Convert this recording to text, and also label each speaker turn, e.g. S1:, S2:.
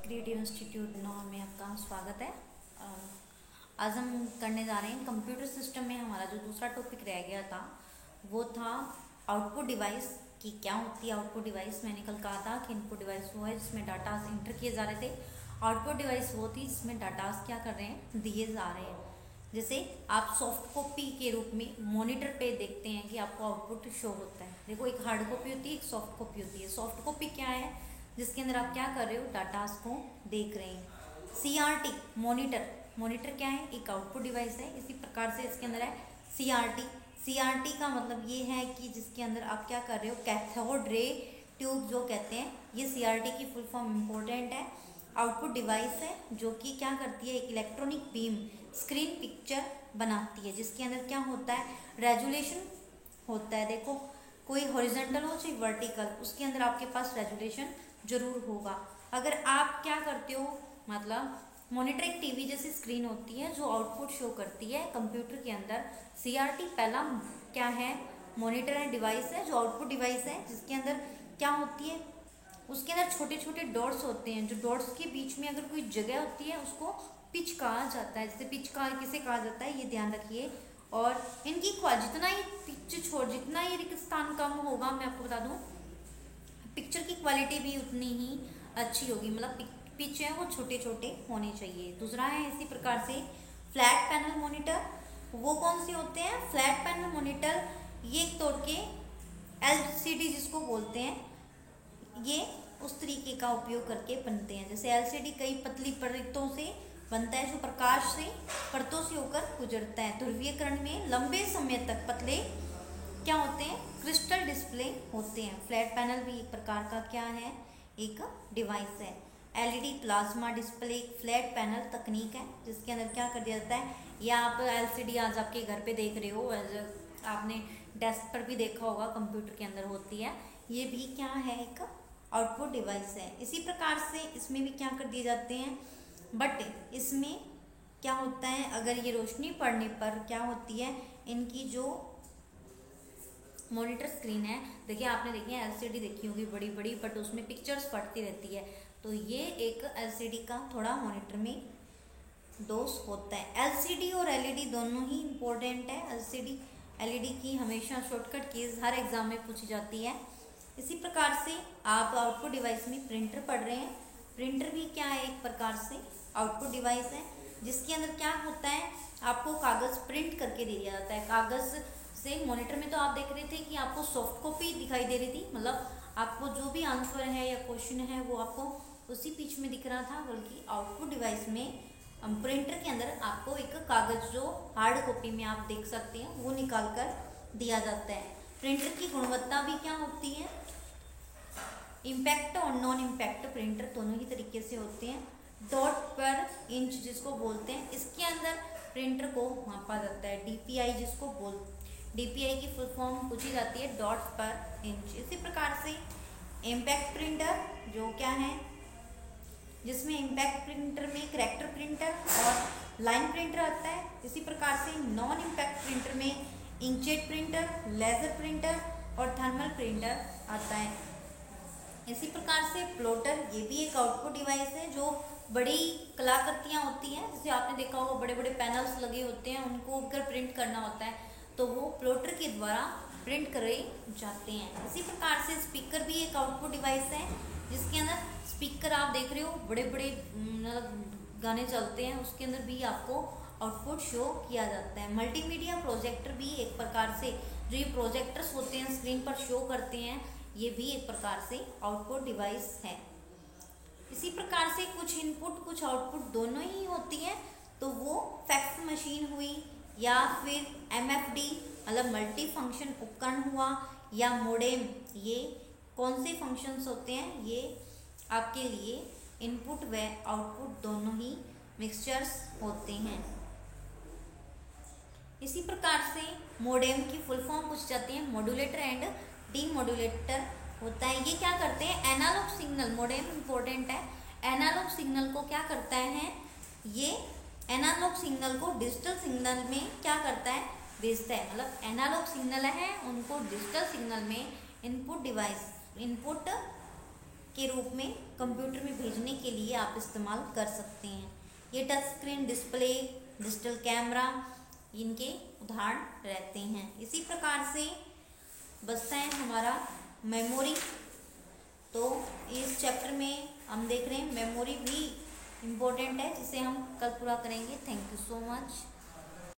S1: Creative institute नौ में आपका स्वागत है। आज हम करने जा रहे हैं कंप्यूटर सिस्टम में हमारा जो दूसरा टॉपिक रह गया था वो था आउटपुट डिवाइस की क्या होती है। आउटपुट डिवाइस मैंने कल कहा था कि इनपुट डिवाइस वो है जिसमें डाटा इंटर किए जा रहे थे, आउटपुट डिवाइस वो थी जिसमें डाटा क्या कर रहे हैं, दिए जा रहे हैं। जैसे आप सॉफ्ट कॉपी के रूप में मॉनिटर पे देखते हैं कि आपको आउटपुट शो होता है। देखो, एक हार्ड कॉपी होती है, एक सॉफ्ट कॉपी होती है। सॉफ्ट कॉपी क्या है, जिसके अंदर आप क्या कर रहे हो, डाटास को देख रहे हैं। CRT मॉनिटर, मॉनिटर क्या है, एक आउटपुट डिवाइस है। इसी प्रकार से इसके अंदर है CRT। CRT का मतलब ये है कि जिसके अंदर आप क्या कर रहे हो, कैथोड रे ट्यूब जो कहते हैं, ये CRT की फुल फॉर्म इंपॉर्टेंट है। आउटपुट डिवाइस है जो कि क्या करती है, एक इलेक्ट्रॉनिक बीम स्क्रीन पिक्चर बनाती है, जिसके अंदर क्या होता है, रेजुलेशन होता है। देखो, कोई हॉरिजॉन्टल हो चाहे वर्टिकल, उसके अंदर आपके पास रेजुलेशन जरूर होगा। अगर आप क्या करते हो, मतलब मॉनिटर एक टीवी जैसी स्क्रीन होती है जो आउटपुट शो करती है कंप्यूटर के अंदर। CRT पहला क्या है, मॉनिटर है, डिवाइस है जो आउटपुट डिवाइस है, जिसके अंदर क्या होती है, उसके अंदर छोटे छोटे डॉट्स होते हैं। जो डॉट्स के बीच में अगर कोई जगह होती है उसको पिच कहा जाता है। जैसे पिच का किसे कहा जाता है, ये ध्यान रखिए। और इनकी जितना ही पिच छोड़, जितना ही रिक्त स्थान कम होगा, मैं आपको बता दूं, पिक्चर की क्वालिटी भी उतनी ही अच्छी होगी। मतलब पिच है वो छोटे छोटे होने चाहिए। दूसरा है इसी प्रकार से फ्लैट पैनल मॉनिटर। वो कौन से होते हैं, फ्लैट पैनल मॉनिटर, ये एक तौर के LCD जिसको बोलते हैं, ये उस तरीके का उपयोग करके बनते हैं। जैसे LCD कई पतली परतों से बनता है जो प्रकाश से परतों से होकर गुजरता है। ध्रुवीकरण में लंबे समय तक पतले क्या होते हैं, क्रिस्टल डिस्प्ले होते हैं। फ्लैट पैनल भी एक प्रकार का क्या है, एक डिवाइस है। LED प्लाज्मा डिस्प्ले एक फ्लैट पैनल तकनीक है जिसके अंदर क्या कर दिया जाता है, या आप LCD आज आपके घर पे देख रहे हो, आपने डेस्क पर भी देखा होगा, कंप्यूटर के अंदर होती है। ये भी क्या है, एक आउटपुट डिवाइस है। इसी प्रकार से इसमें भी क्या कर दिए जाते हैं, बट इसमें क्या होता है, अगर ये रोशनी पड़ने पर क्या होती है, इनकी जो मॉनिटर स्क्रीन है, देखिए आपने देखी है LCD देखी होगी बड़ी बड़ी, बट उसमें पिक्चर्स पड़ती रहती है। तो ये एक LCD का थोड़ा मॉनिटर में दोष होता है। LCD और LED दोनों ही इम्पोर्टेंट है। LCD LED की हमेशा शॉर्टकट कीज हर एग्जाम में पूछी जाती है। इसी प्रकार से आप आउटपुट डिवाइस में प्रिंटर पढ़ रहे हैं। प्रिंटर भी क्या है, एक प्रकार से आउटपुट डिवाइस है, जिसके अंदर क्या होता है, आपको कागज़ प्रिंट करके दे दिया जाता है। कागज़ से मॉनिटर में तो आप देख रहे थे कि आपको सॉफ्ट कॉपी दिखाई दे रही थी, मतलब आपको जो भी आंसर है या क्वेश्चन है वो आपको उसी पिच में दिख रहा था। बल्कि आउटपुट डिवाइस में प्रिंटर के अंदर आपको एक कागज़ जो हार्ड कॉपी में आप देख सकते हैं वो निकाल कर दिया जाता है। प्रिंटर की गुणवत्ता भी क्या होती है, इम्पैक्ट और नॉन इम्पैक्ट प्रिंटर दोनों ही तरीके से होते हैं। डॉट पर इंच जिसको बोलते हैं, इसके अंदर प्रिंटर को मापा जाता है। DPI जिसको DPI की फुल फॉर्म पूछी जाती है, डॉट पर इंच। इसी प्रकार से इम्पैक्ट प्रिंटर जो क्या है, जिसमें इम्पैक्ट प्रिंटर में करैक्टर प्रिंटर और लाइन प्रिंटर आता है। इसी प्रकार से नॉन इम्पैक्ट प्रिंटर में इंकजेट प्रिंटर, लेजर प्रिंटर और थर्मल प्रिंटर आता है। इसी प्रकार से प्लॉटर, ये भी एक आउटपुट डिवाइस है जो बड़ी कलाकृतियाँ होती हैं, जैसे आपने देखा होगा बड़े बड़े पैनल्स लगे होते हैं, उनको अगर प्रिंट करना होता है तो वो प्लॉटर के द्वारा प्रिंट करे जाते हैं। इसी प्रकार से स्पीकर भी एक आउटपुट डिवाइस है, जिसके अंदर स्पीकर आप देख रहे हो बड़े बड़े गाने चलते हैं, उसके अंदर भी आपको आउटपुट शो किया जाता है। मल्टीमीडिया प्रोजेक्टर भी एक प्रकार से, जो ये प्रोजेक्टर्स होते हैं स्क्रीन पर शो करते हैं, ये भी एक प्रकार से आउटपुट डिवाइस है। इसी प्रकार से कुछ इनपुट कुछ आउटपुट दोनों ही होती है, तो वो फैक्स मशीन हुई, या फिर MFD मतलब मल्टी फंक्शन उपकरण हुआ, या मोडेम, ये कौन से फंक्शंस होते हैं, ये आपके लिए इनपुट व आउटपुट दोनों ही मिक्सचर्स होते हैं। इसी प्रकार से मोडेम की फुल फॉर्म पूछ जाती है, मॉड्यूलेटर एंड डीमॉड्यूलेटर होता है। ये क्या करते हैं, एनालॉग सिग्नल, मोडेम इंपॉर्टेंट है। एनालॉग सिग्नल को क्या करता है, ये एनालॉग सिग्नल को डिजिटल सिग्नल में क्या करता है, भेजता है। मतलब एनालॉग सिग्नल है, उनको डिजिटल सिग्नल में इनपुट डिवाइस, इनपुट के रूप में कंप्यूटर में भेजने के लिए आप इस्तेमाल कर सकते हैं। ये touch screen, display, digital camera इनके उदाहरण रहते हैं। इसी प्रकार से बचता है हमारा मेमोरी। तो इस चैप्टर में हम देख रहे हैं मेमोरी भी इम्पोर्टेंट है, जिसे हम कल पूरा करेंगे। Thank you so much.